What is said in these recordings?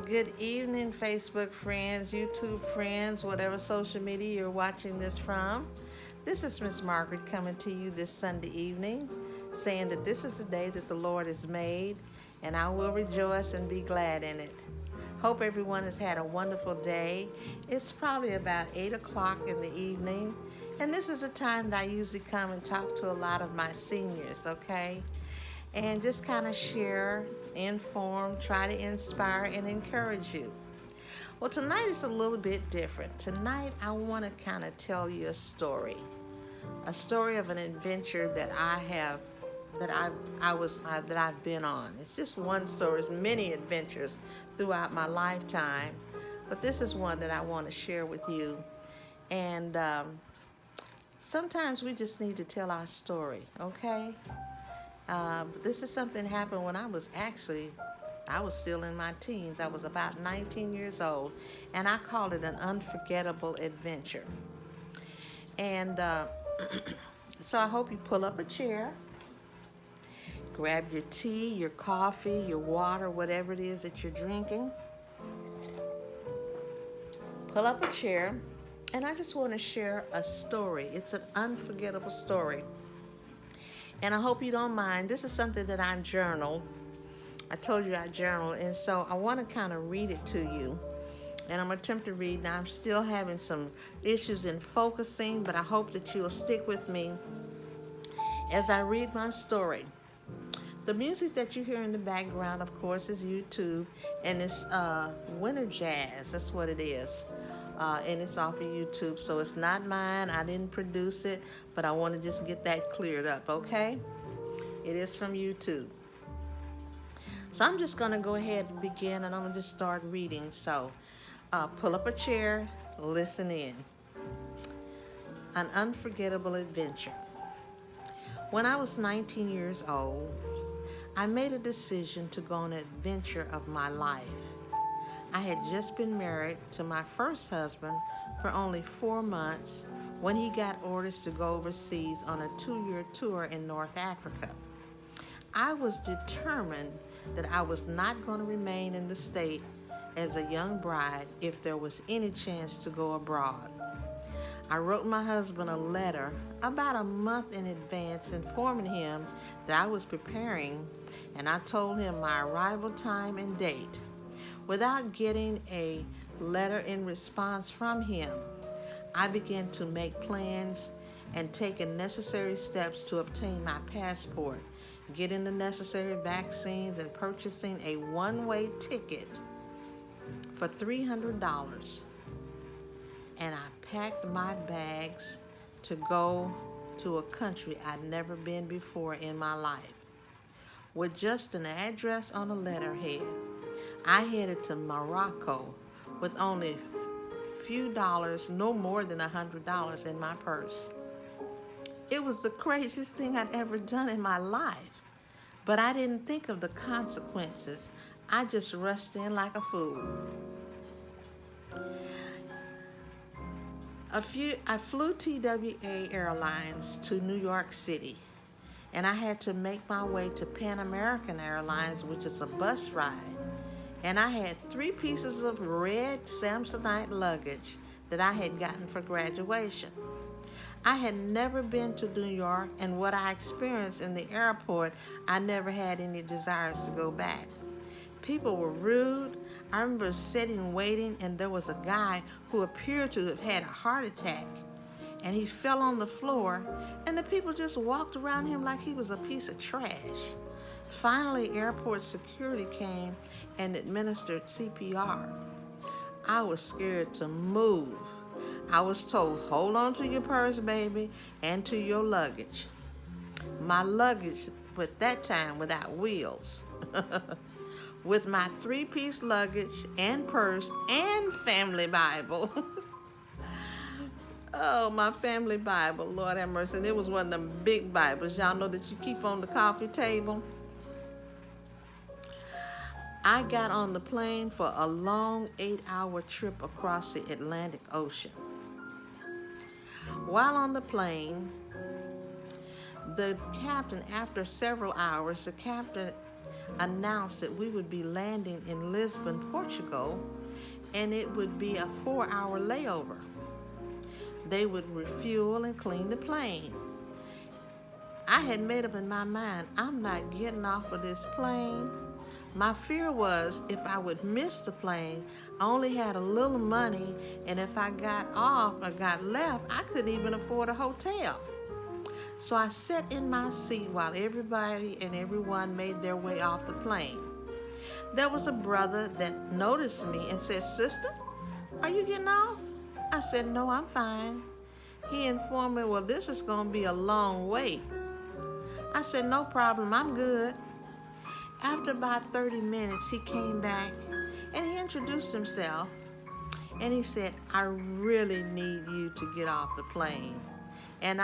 Good evening, Facebook friends, YouTube friends, whatever social media you're watching this from. This is Ms Margaret coming to you this Sunday evening, saying that this is the day that the Lord has made, and I will rejoice and be glad in it. Hope everyone has had a wonderful day. It's probably about 8 o'clock in the evening, and this is a time that I usually come and talk to a lot of my seniors, okay? And just kind of share, inform, try to inspire, and encourage you. Well, tonight is a little bit different. Tonight, I want to kind of tell you a story of an adventure that I have, that I've been on. It's just one story. It's many adventures throughout my lifetime, but this is one that I want to share with you. And sometimes we just need to tell our story, okay? This is something that happened when I was still in my teens. I was about 19 years old, and I called it an unforgettable adventure. And so I hope you pull up a chair, grab your tea, your coffee, your water, whatever it is that you're drinking. Pull up a chair, and I just want to share a story. It's an unforgettable story. And I hope you don't mind. This is something that I journal. I told you I journal, and so I want to kind of read it to you. And I'm going to attempt to read. Now, I'm still having some issues in focusing, but I hope that you'll stick with me as I read my story. The music that you hear in the background, of course, is YouTube, and it's winter jazz. That's what it is. And it's off of YouTube, so it's not mine. I didn't produce it, but I want to just get that cleared up, okay? It is from YouTube. So I'm just going to go ahead and begin, and I'm going to just start reading. So pull up a chair, listen in. An unforgettable adventure. When I was 19 years old, I made a decision to go on an adventure of my life. I had just been married to my first husband for only 4 months when he got orders to go overseas on a 2-year tour in North Africa. I was determined that I was not going to remain in the state as a young bride if there was any chance to go abroad. I wrote my husband a letter about a month in advance informing him that I was preparing, and I told him my arrival time and date. Without getting a letter in response from him, I began to make plans and taking necessary steps to obtain my passport, getting the necessary vaccines, and purchasing a one-way ticket for $300. And I packed my bags to go to a country I'd never been before in my life. With just an address on a letterhead, I headed to Morocco with only a few dollars, no more than $100 in my purse. It was the craziest thing I'd ever done in my life, but I didn't think of the consequences. I just rushed in like a fool. I flew TWA Airlines to New York City, and I had to make my way to Pan American Airlines, which is a bus ride. And I had 3 pieces of red Samsonite luggage that I had gotten for graduation. I had never been to New York, and what I experienced in the airport, I never had any desires to go back. People were rude. I remember sitting waiting, and there was a guy who appeared to have had a heart attack, and he fell on the floor, and the people just walked around him like he was a piece of trash. Finally, airport security came and administered CPR. I was scared to move. I was told, hold on to your purse, baby, and to your luggage. My luggage, at that time, without wheels. With my 3-piece luggage and purse and family Bible. Oh, my family Bible, Lord have mercy. And it was one of them big Bibles, y'all know, that you keep on the coffee table. I got on the plane for a long 8-hour trip across the Atlantic Ocean. While on the plane, the captain, after several hours, the captain announced that we would be landing in Lisbon, Portugal, and it would be a 4-hour layover. They would refuel and clean the plane. I had made up in my mind, I'm not getting off of this plane. My fear was if I would miss the plane, I only had a little money, and if I got off or got left, I couldn't even afford a hotel. So I sat in my seat while everybody and everyone made their way off the plane. There was a brother that noticed me and said, "Sister, are you getting off?" I said, "No, I'm fine." He informed me, "Well, this is going to be a long wait." I said, "No problem, I'm good." After about 30 minutes, he came back and he introduced himself and he said, "I really need you to get off the plane. And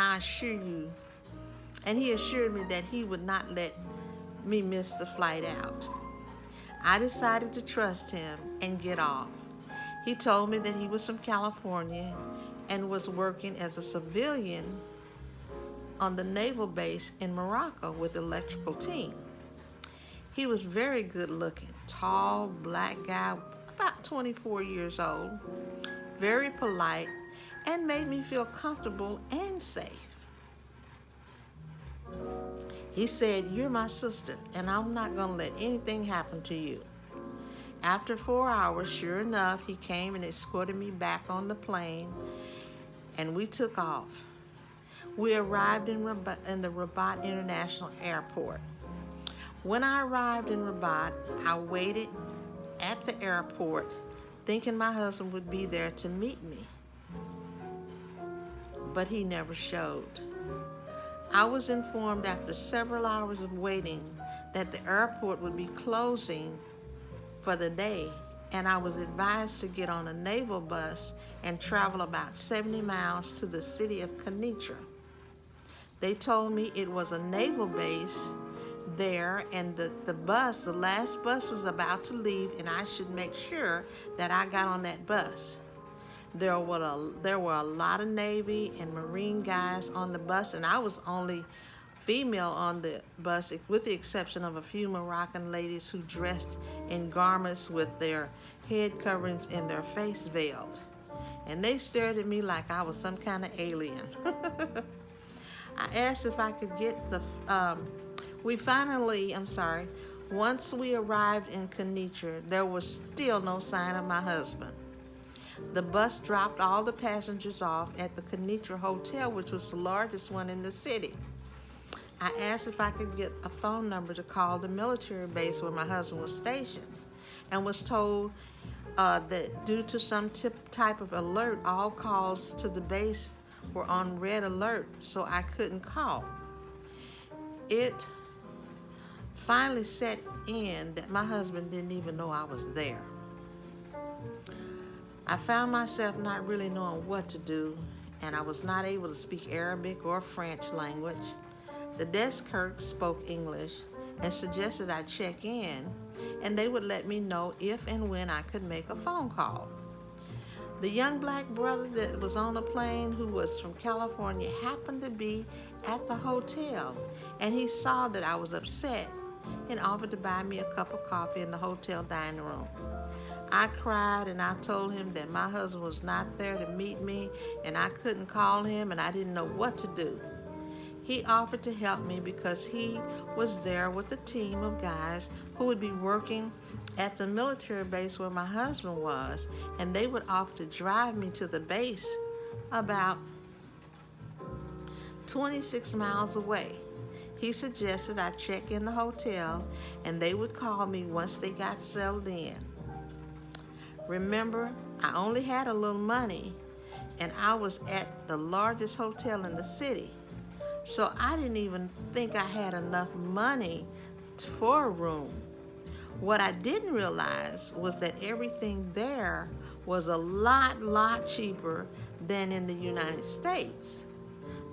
he assured me that he would not let me miss the flight out." I decided to trust him and get off. He told me that he was from California and was working as a civilian on the naval base in Morocco with the electrical team. He was very good looking, tall, black guy, about 24 years old, very polite, and made me feel comfortable and safe. He said, "You're my sister, and I'm not going to let anything happen to you." After 4 hours, sure enough, he came and escorted me back on the plane, and we took off. We arrived in the Rabat International Airport. When I arrived in Rabat, I waited at the airport thinking my husband would be there to meet me, but he never showed. I was informed after several hours of waiting that the airport would be closing for the day, and I was advised to get on a naval bus and travel about 70 miles to the city of Kenitra. They told me it was a naval base there, and the last bus was about to leave, and I should make sure that I got on that bus. There were a lot of Navy and Marine guys on the bus, and I was only female on the bus, with the exception of a few Moroccan ladies who dressed in garments with their head coverings and their face veiled. And they stared at me like I was some kind of alien. I asked if I could get once we arrived in Kenitra, there was still no sign of my husband. The bus dropped all the passengers off at the Kenitra Hotel, which was the largest one in the city. I asked if I could get a phone number to call the military base where my husband was stationed, and was told that due to some type of alert, all calls to the base were on red alert, so I couldn't call. It finally set in that my husband didn't even know I was there. I found myself not really knowing what to do, and I was not able to speak Arabic or French language. The desk clerk spoke English and suggested I check in, and they would let me know if and when I could make a phone call. The young black brother that was on the plane, who was from California, happened to be at the hotel, and he saw that I was upset and offered to buy me a cup of coffee in the hotel dining room. I cried and I told him that my husband was not there to meet me, and I couldn't call him, and I didn't know what to do. He offered to help me because he was there with a team of guys who would be working at the military base where my husband was, and they would offer to drive me to the base about 26 miles away. He suggested I check in the hotel and they would call me once they got settled in. Remember, I only had a little money, and I was at the largest hotel in the city. So I didn't even think I had enough money for a room. What I didn't realize was that everything there was a lot cheaper than in the United States.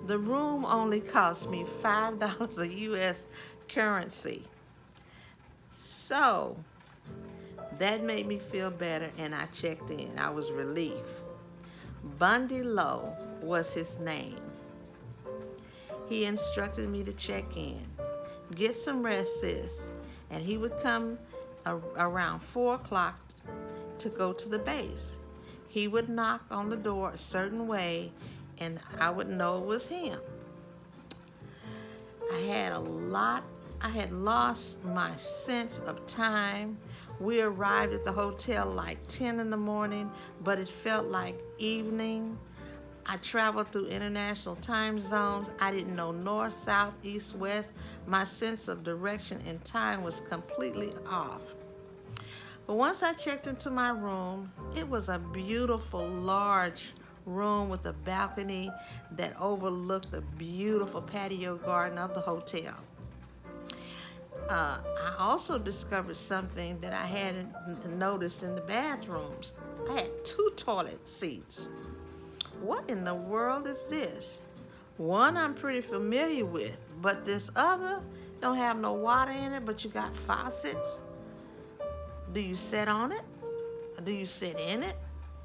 The room only cost me $5 a U.S. currency. So that made me feel better, and I checked in. I was relieved. Bundy Lowe was his name. He instructed me to check in. "Get some rest, sis. and he would come around 4 o'clock to go to the base. He would knock on the door a certain way, and I would know it was him. I had lost my sense of time. We arrived at the hotel like 10 in the morning, but it felt like evening. I traveled through international time zones. I didn't know north, south, east, west. My sense of direction and time was completely off. But once I checked into my room, it was a beautiful, large room with a balcony that overlooked the beautiful patio garden of the hotel. I also discovered something that I hadn't noticed in the bathrooms. I had 2 toilet seats. What in the world is this? One I'm pretty familiar with, but this other don't have no water in it, but you got faucets. Do you sit on it? Or do you sit in it?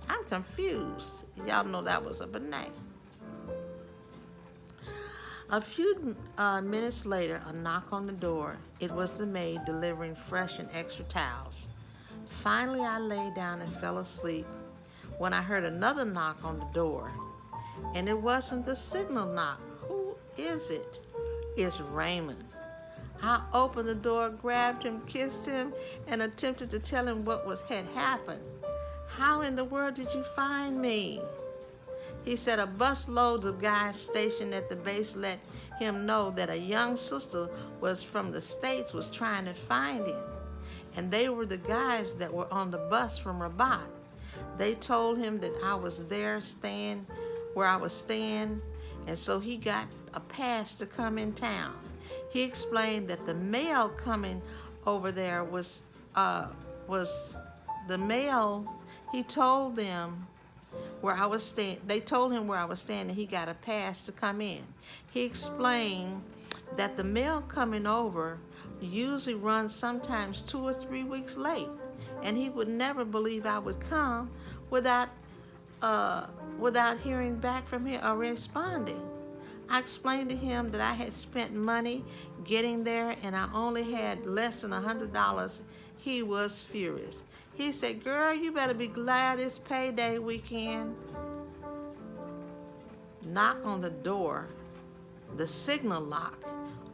I'm confused. Y'all know that was a banana. A few minutes later, a knock on the door. It was the maid delivering fresh and extra towels. Finally, I lay down and fell asleep when I heard another knock on the door. And it wasn't the signal knock. Who is it? It's Raymond. I opened the door, grabbed him, kissed him, and attempted to tell him what had happened. How in the world did you find me? He said a busload of guys stationed at the base let him know that a young sister was from the States was trying to find him. And they were the guys that were on the bus from Rabat. They told him that I was there staying where I was staying, and so he got a pass to come in town. He explained that the mail coming over there was the mail. He told them where I was staying. They told him where I was staying, and he got a pass to come in. He explained that the mail coming over usually runs sometimes 2 or 3 weeks late, and he would never believe I would come without hearing back from him or responding. I explained to him that I had spent money getting there and I only had less than $100. He was furious. He said, "Girl, you better be glad it's payday weekend." Knock on the door. The signal lock.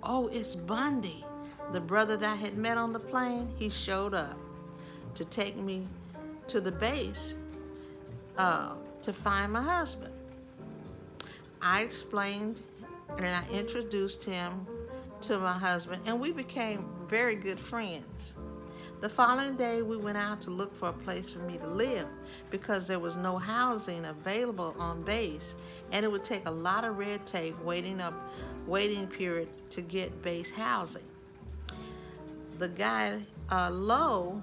Oh, it's Bundy. The brother that I had met on the plane, he showed up to take me to the base to find my husband. I explained and I introduced him to my husband, and we became very good friends. The following day, we went out to look for a place for me to live because there was no housing available on base, and it would take a lot of red tape waiting period to get base housing. The guy, Lowe,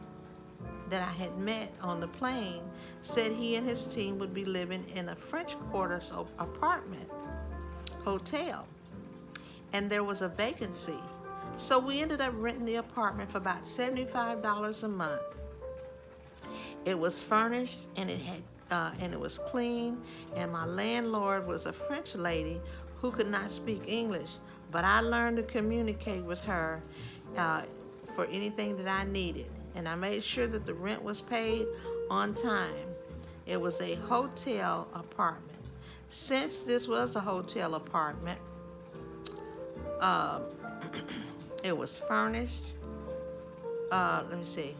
that I had met on the plane said he and his team would be living in a French Quarter apartment hotel, and there was a vacancy. So we ended up renting the apartment for about $75 a month. It was furnished and it was clean, and my landlord was a French lady who could not speak English, but I learned to communicate with her for anything that I needed, and I made sure that the rent was paid on time. It was a hotel apartment. Since this was a hotel apartment, it was furnished. Let me see.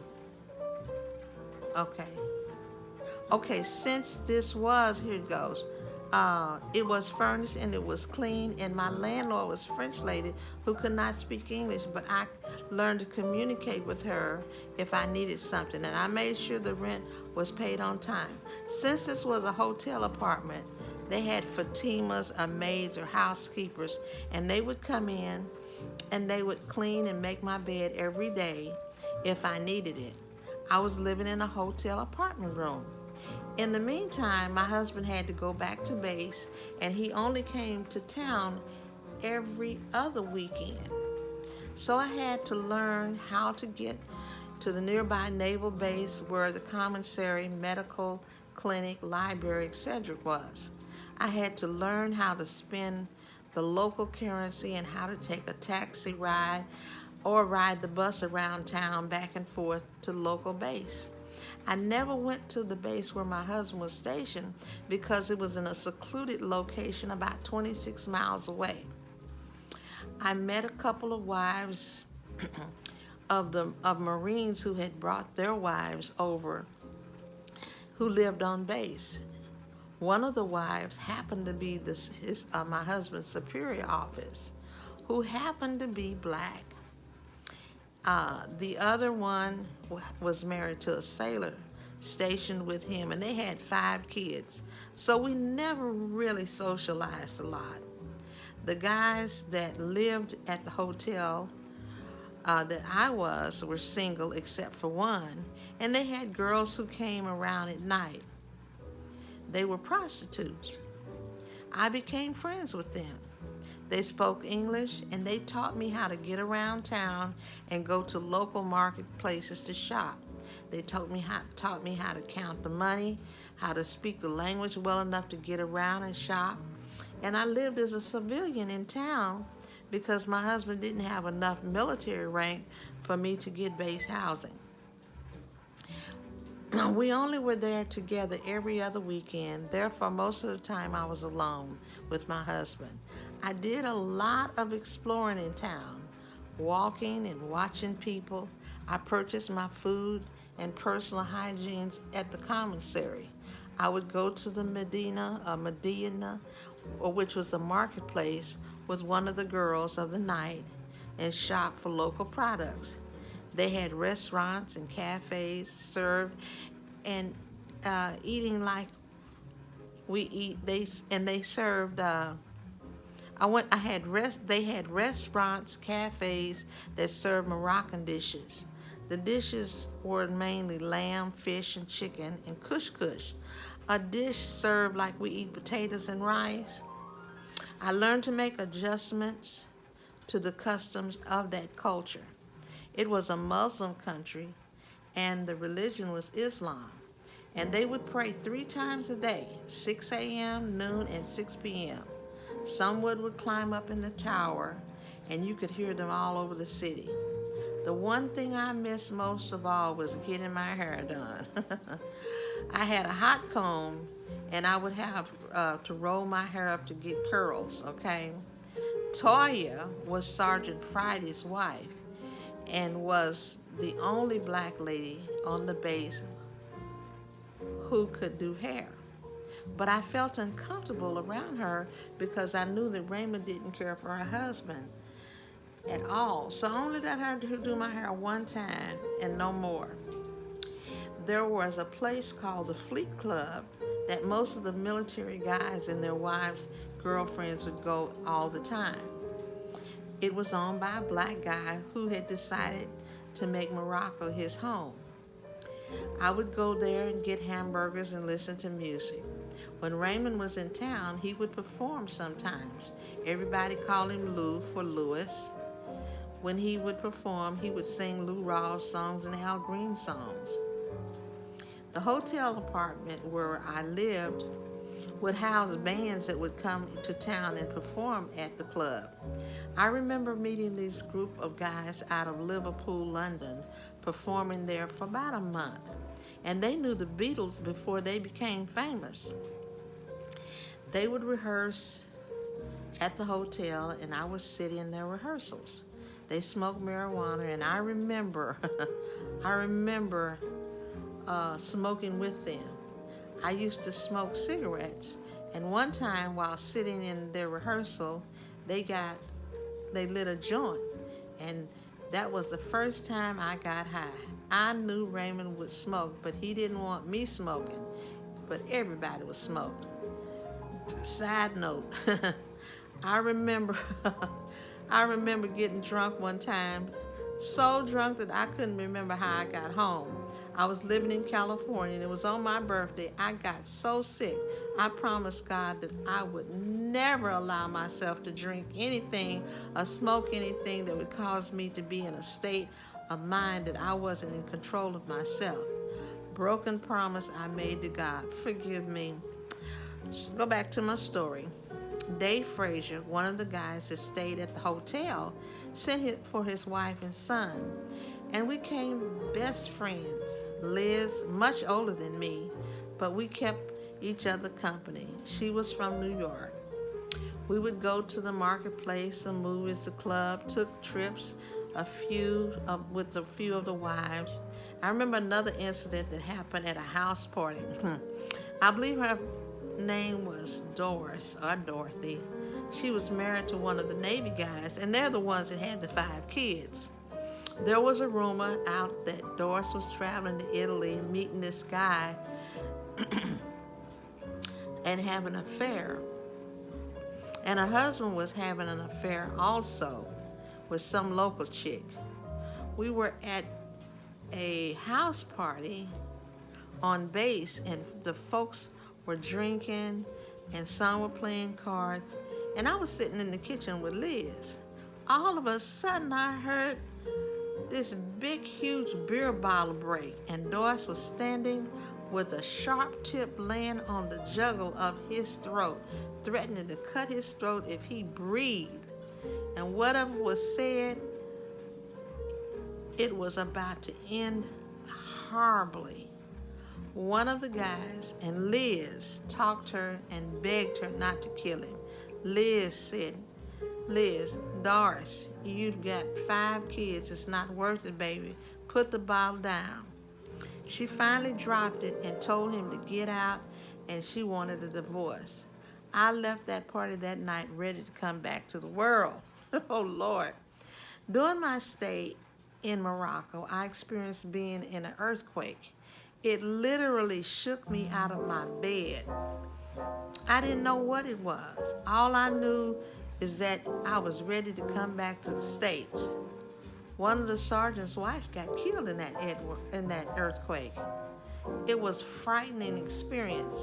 Okay, since this was, here it goes. It was furnished and it was clean, and my landlord was a French lady who could not speak English, but I learned to communicate with her if I needed something, and I made sure the rent was paid on time. Since this was a hotel apartment, they had Fatimas or maids or housekeepers, and they would come in and they would clean and make my bed every day if I needed it. I was living in a hotel apartment room. In the meantime, my husband had to go back to base, and he only came to town every other weekend. So I had to learn how to get to the nearby naval base where the commissary, medical clinic, library, etc. was. I had to learn how to spend the local currency and how to take a taxi ride or ride the bus around town back and forth to the local base. I never went to the base where my husband was stationed because it was in a secluded location about 26 miles away. I met a couple of wives of Marines who had brought their wives over who lived on base. One of the wives happened to be my husband's superior office, who happened to be black. The other one was married to a sailor stationed with him, and they had 5 kids. So we never really socialized a lot. The guys that lived at the hotel that I was were single except for one, and they had girls who came around at night. They were prostitutes. I became friends with them. They spoke English, and they taught me how to get around town and go to local marketplaces to shop. They taught me how to count the money, how to speak the language well enough to get around and shop. And I lived as a civilian in town because my husband didn't have enough military rank for me to get base housing. We only were there together every other weekend. Therefore, most of the time I was alone with my husband. I did a lot of exploring in town, walking and watching people. I purchased my food and personal hygiene at the commissary. I would go to the Medina, or which was a marketplace, with one of the girls of the night and shop for local products. They had restaurants and cafes served and eating like we eat. They served. They had restaurants, cafes that served Moroccan dishes. The dishes were mainly lamb, fish, and chicken, and couscous, a dish served like we eat potatoes and rice. I learned to make adjustments to the customs of that culture. It was a Muslim country, and the religion was Islam. And they would pray 3 times a day, 6 a.m., noon, and 6 p.m. Someone would climb up in the tower, and you could hear them all over the city. The one thing I missed most of all was getting my hair done. I had a hot comb, and I would have to roll my hair up to get curls, okay? Toya was Sergeant Friday's wife and was the only black lady on the base who could do hair. But I felt uncomfortable around her because I knew that Raymond didn't care for her husband at all. So I only let her do my hair one time and no more. There was a place called the Fleet Club that most of the military guys and their wives' girlfriends would go all the time. It was owned by a black guy who had decided to make Morocco his home. I would go there and get hamburgers and listen to music. When Raymond was in town, he would perform sometimes. Everybody called him Lou for Louis. When he would perform, he would sing Lou Rawls songs and Al Green songs. The hotel apartment where I lived would house bands that would come to town and perform at the club. I remember meeting this group of guys out of Liverpool, London, performing there for about a month. And they knew the Beatles before they became famous. They would rehearse at the hotel, and I would sit in their rehearsals. They smoked marijuana, and I remember smoking with them. I used to smoke cigarettes, and one time while sitting in their rehearsal, they lit a joint, and that was the first time I got high. I knew Raymond would smoke, but he didn't want me smoking, but everybody was smoked. Side note, I remember getting drunk one time, so drunk that I couldn't remember how I got home. I was living in California, and it was on my birthday. I got so sick. I promised God that I would never allow myself to drink anything or smoke anything that would cause me to be in a state of mind that I wasn't in control of myself. Broken promise I made to God. Forgive me. Go back to my story. Dave Frazier, one of the guys that stayed at the hotel, sent it for his wife and son, and we became best friends. Liz, much older than me, but we kept each other company. She was from New York. We would go to the marketplace, the movies, the club, took trips, with a few of the wives. I remember another incident that happened at a house party. I believe her name was Doris or Dorothy. She was married to one of the Navy guys, and they're the ones that had the 5 kids. There was a rumor out that Doris was traveling to Italy, meeting this guy, and having an affair. And her husband was having an affair also with some local chick. We were at a house party on base, and the folks were drinking, and some were playing cards, and I was sitting in the kitchen with Liz. All of a sudden, I heard this big, huge beer bottle break, and Doris was standing with a sharp tip laying on the jugular of his throat, threatening to cut his throat if he breathed. And whatever was said, it was about to end horribly. One of the guys and Liz talked her and begged her not to kill him. Liz said, Liz, Doris, you've got 5 kids. It's not worth it, baby. Put the bottle down. She finally dropped it and told him to get out, and she wanted a divorce. I left that party that night ready to come back to the world. Oh, Lord. During my stay in Morocco, I experienced being in an earthquake. It literally shook me out of my bed. I didn't know what it was. All I knew is that I was ready to come back to the States. One of the sergeant's wives got killed in that earthquake. It was a frightening experience.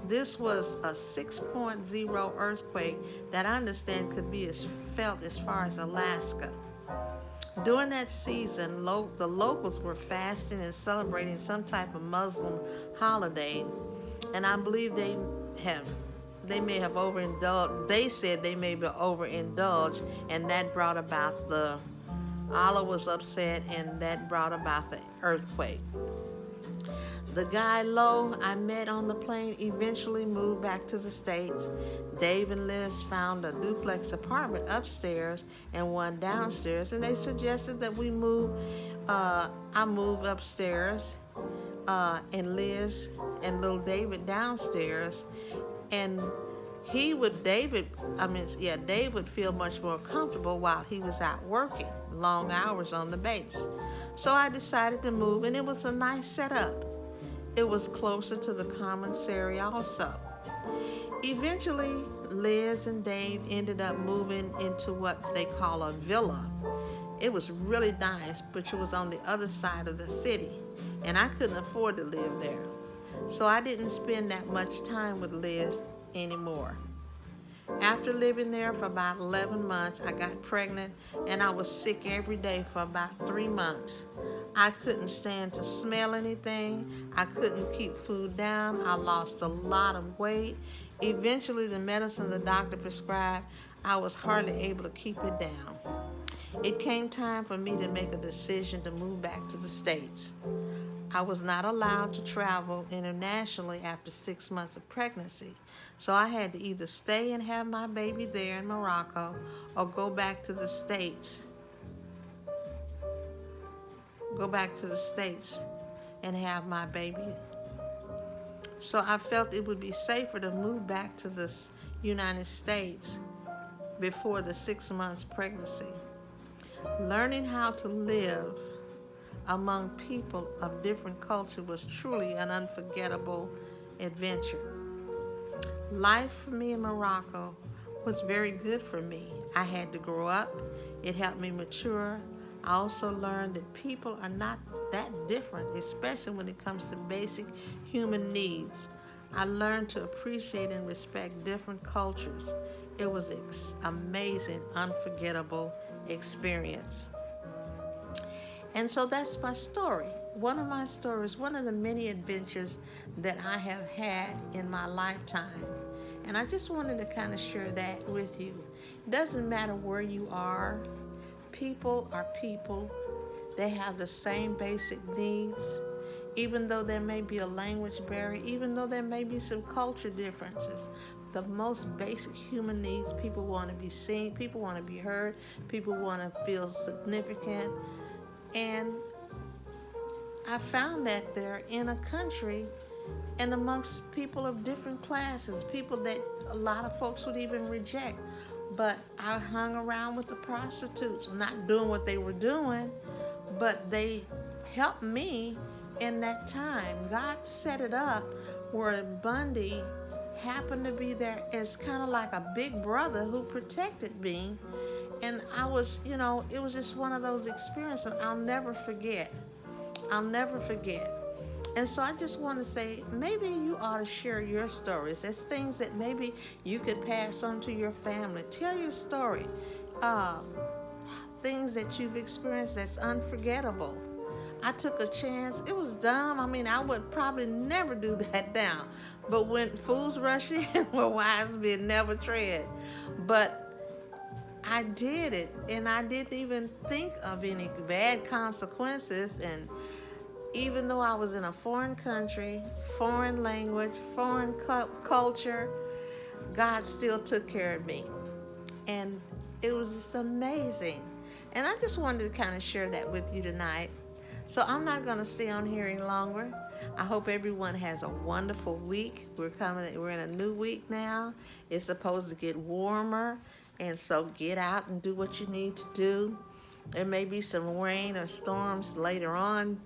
This was a 6.0 earthquake that I understand could be felt as far as Alaska. During that season, the locals were fasting and celebrating some type of Muslim holiday, and I believe they may have overindulged. They said they may be overindulged, and that brought about Allah was upset, and that brought about the earthquake. The guy Lo I met on the plane eventually moved back to the States. Dave and Liz found a duplex apartment upstairs and one downstairs, and they suggested that we move. I moved upstairs, and Liz and little David downstairs, and Dave would feel much more comfortable while he was out working long hours on the base. So I decided to move, and it was a nice setup. It was closer to the commissary also. Eventually, Liz and Dave ended up moving into what they call a villa. It was really nice, but it was on the other side of the city, and I couldn't afford to live there. So I didn't spend that much time with Liz anymore. After living there for about 11 months, I got pregnant, and I was sick every day for about 3 months. I couldn't stand to smell anything. I couldn't keep food down. I lost a lot of weight. Eventually, the medicine the doctor prescribed, I was hardly able to keep it down. It came time for me to make a decision to move back to the States. I was not allowed to travel internationally after 6 months of pregnancy, so I had to either stay and have my baby there in Morocco or go back to the States. And have my baby. So I felt it would be safer to move back to the United States before the 6 months pregnancy. Learning how to live among people of different culture was truly an unforgettable adventure. Life for me in Morocco was very good for me. I had to grow up. It helped me mature. I also learned that people are not that different, especially when it comes to basic human needs. I learned to appreciate and respect different cultures. It was an amazing, unforgettable experience. And so that's my story. One of my stories, one of the many adventures that I have had in my lifetime. And I just wanted to kind of share that with you. It doesn't matter where you are. people are people. They have the same basic needs. Even though there may be a language barrier, even though there may be some culture differences, the most basic human needs, people want to be seen, people want to be heard, people want to feel significant. And I found that there in a country and amongst people of different classes, people that a lot of folks would even reject. But I hung around with the prostitutes, not doing what they were doing, but they helped me in that time. God set it up where Bundy happened to be there as kind of like a big brother who protected me. And I was, it was just one of those experiences I'll never forget. I'll never forget. And so I just want to say, maybe you ought to share your stories. There's things that maybe you could pass on to your family. Tell your story. Things that you've experienced that's unforgettable. I took a chance. It was dumb. I mean, I would probably never do that now. But when fools rush in, where wise men never tread. But I did it, and I didn't even think of any bad consequences. And even though I was in a foreign country, foreign language, foreign culture, God still took care of me. And it was just amazing. And I just wanted to kind of share that with you tonight. So I'm not going to stay on here any longer. I hope everyone has a wonderful week. We're in a new week now. It's supposed to get warmer. And so get out and do what you need to do. There may be some rain or storms later on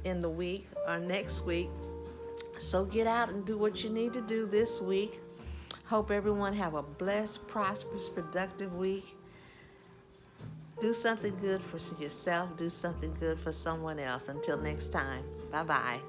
in the week or next week. So get out and do what you need to do this week. Hope everyone have a blessed, prosperous, productive week. Do something good for yourself. Do something good for someone else. Until next time. Bye-bye.